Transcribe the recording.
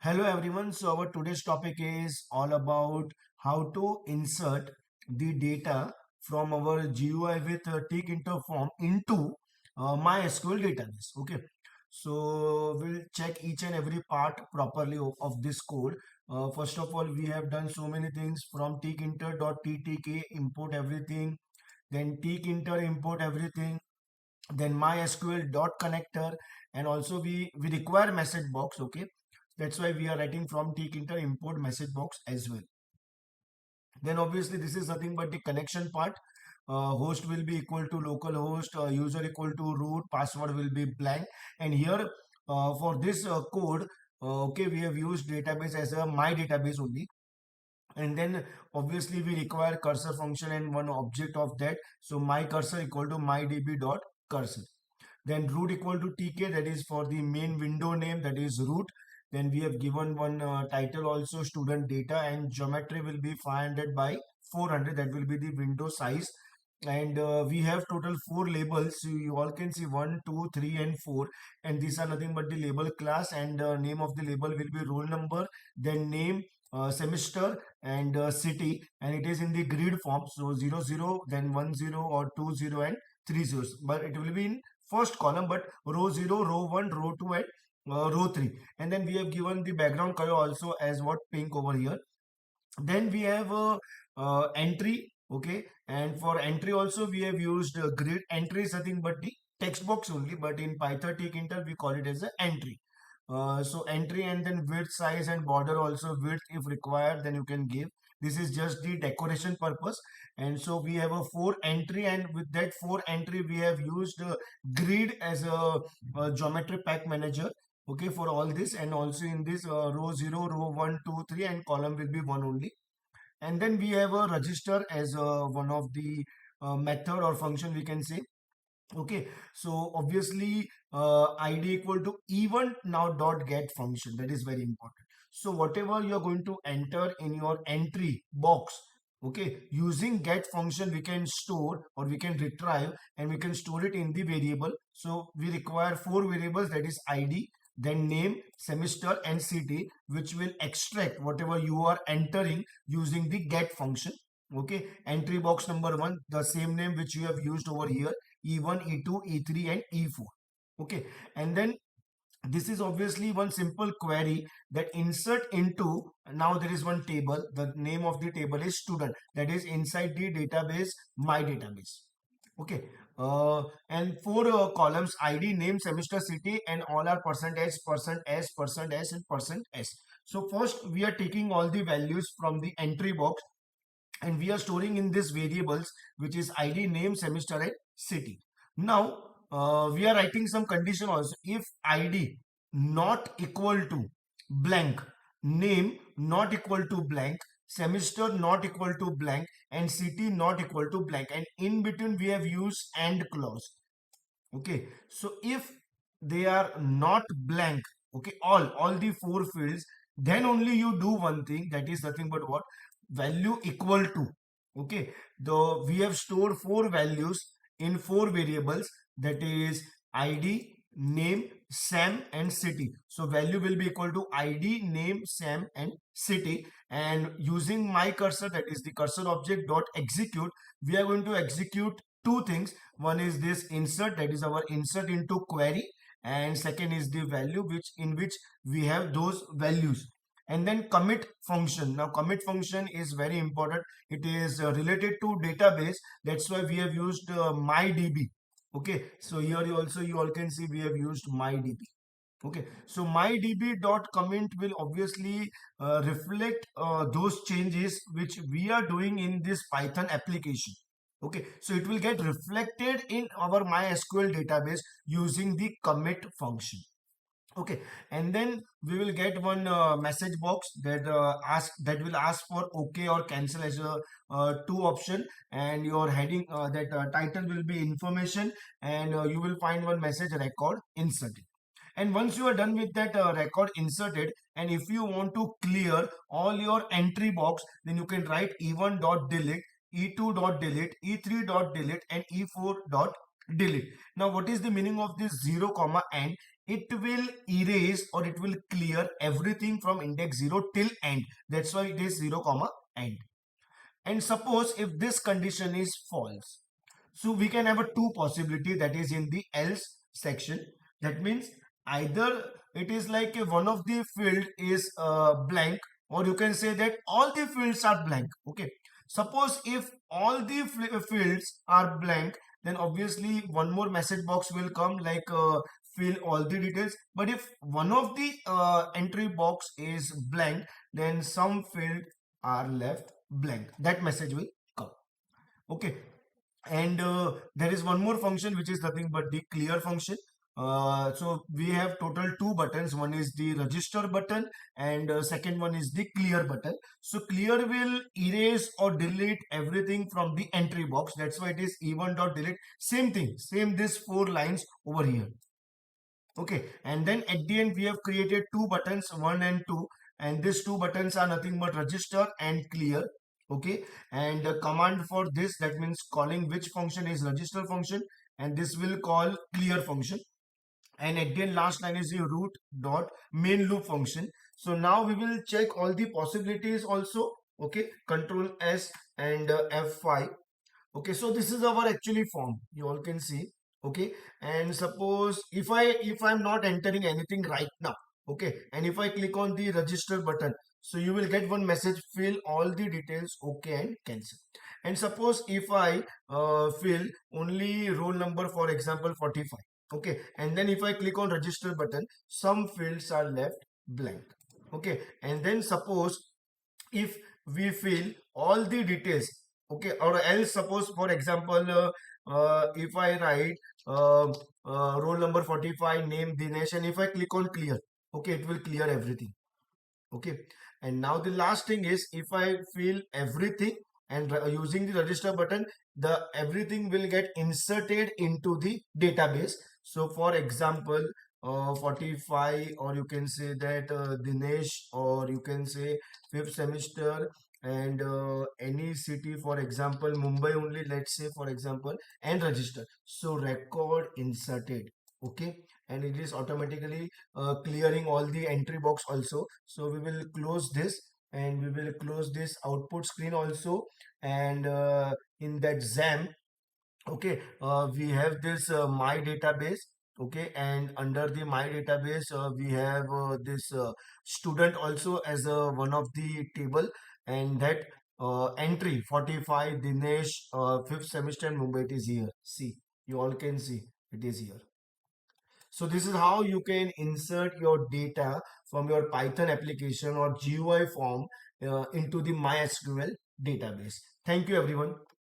Hello everyone. So our today's topic is all about how to insert the data from our GUI with tkinter form into MySQL database. Okay. So we'll check each and every part properly of this code. First of all, we have done so many things from tkinter.ttk import everything, then tkinter import everything, then mysql.connector, and also we require message box. Okay, that's why we are writing from tkinter import message box as well. Then obviously this is nothing but the connection part. Host will be equal to localhost, user equal to root, password will be blank. And here for this code, okay, we have used database as a my database only. And then obviously we require cursor function and one object of that. So my cursor equal to mydb.cursor. Then root equal to tk, that is for the main window name, that is root. Then we have given one title also, student data, and geometry will be 500 by 400, that will be the window size. And we have total 4 labels. So you all can see 1, 2, 3 and 4, and these are nothing but the label class, and name of the label will be roll number, then name, semester, and city, and it is in the grid form. So 0 0, then 1 0, or 2 0 and 3 zeros, but it will be in first column, but row 0, row 1, row 2 and row 3. And then we have given the background color also as what pink over here. Then we have entry. Okay, and for entry also we have used grid. Entry is nothing but the text box only, but in Python tkinter we call it as an entry. So entry, and then width, size, and border also. Width if required, then you can give. This is just the decoration purpose. And so we have a 4 entry, and with that 4 entry we have used grid as a geometry pack manager. Okay, for all this, and also in this row 0, row 1, 2, 3, and column will be 1 only. And then we have a register as one of the method or function we can say. Okay, so obviously id equal to event now dot get function, that is very important. So whatever you are going to enter in your entry box, okay, using get function we can store or we can retrieve, and we can store it in the variable. So we require 4 variables, that is id, then name, semester, and city, which will extract whatever you are entering using the get function. Okay, entry box number 1, the same name which you have used over here, E1, E2, E3 and E4. Okay, and then this is obviously one simple query that insert into, now there is one table, the name of the table is student, that is inside the database my database. Okay, and 4 columns, id, name, semester, city, and all are percentage, percent s, percent s, and percent s. So first we are taking all the values from the entry box, and we are storing in these variables, which is id, name, semester, and city. Now we are writing some condition also. If id not equal to blank, name not equal to blank, semester not equal to blank, and city not equal to blank, and in between we have used and clause. Okay, so if they are not blank, okay, all the 4 fields, then only you do one thing, that is nothing but what, value equal to. Okay, the we have stored 4 values in 4 variables, that is id, name, sam, and city. So value will be equal to id, name, sam, and city. And using my cursor, that is the cursor object dot execute, we are going to execute 2 things. One is this insert, that is our insert into query, and second is the value which in which we have those values. And then commit function. Now commit function is very important. It is related to database, that's why we have used mydb. Okay, so here you all can see we have used mydb. Okay, so mydb.commit will obviously reflect those changes which we are doing in this Python application. Okay, so it will get reflected in our MySQL database using the commit function. Okay, and then we will get one message box that will ask for okay or cancel as a 2 option, and your heading, that title will be information, and you will find one message record inserted. And once you are done with that record inserted, and if you want to clear all your entry box, then you can write e1.delete, e2.delete, e3.delete, and e4.delete. Now what is the meaning of this 0 comma and? it will erase or it will clear everything from index 0 till end. That's why it is 0 comma end. And suppose if this condition is false, so we can have a two possibility, that is in the else section. That means either it is like a one of the field is blank, or you can say that all the fields are blank. Okay. Suppose if all the fields are blank, then obviously one more message box will come like fill all the details. But if one of the entry box is blank, then some field are left blank. That message will come. Okay. And there is one more function which is nothing but the clear function. So we have total two buttons. One is the register button and second one is the clear button. So clear will erase or delete everything from the entry box. That's why it is even.delete. Same thing, same this four lines over here. Okay, and then at the end we have created two buttons, 1 and 2, and these two buttons are nothing but register and clear. Okay, and the command for this, that means calling which function, is register function, and this will call clear function. And at the end last line is the root dot main loop function. So now we will check all the possibilities also. Okay, control S and F5. Okay, so this is our actually form, you all can see. Okay, and suppose if I'm not entering anything right now, okay, and if I click on the register button, so you will get one message, fill all the details, okay, and cancel. And suppose if I fill only roll number, for example 45, okay, and then if I click on register button, some fields are left blank. Okay, and then suppose if we fill all the details, okay, or else suppose for example if I write roll number 45, name Dinesh, and if I click on clear, okay, it will clear everything. Okay, and now the last thing is if I fill everything and using the register button, the everything will get inserted into the database. So for example 45, or you can say that Dinesh, or you can say fifth semester, and any city, for example Mumbai only, let's say for example, and register, so record inserted. Okay, and it is automatically clearing all the entry box also. So we will close this, and we will close this output screen also. And in that XAMPP, okay, we have this my database. Okay, and under the my database we have this student also as one of the table, and that entry 45 Dinesh, fifth semester in Mumbai, it is here. See, you all can see it is here. So this is how you can insert your data from your Python application or GUI form into the MySQL database. Thank you everyone.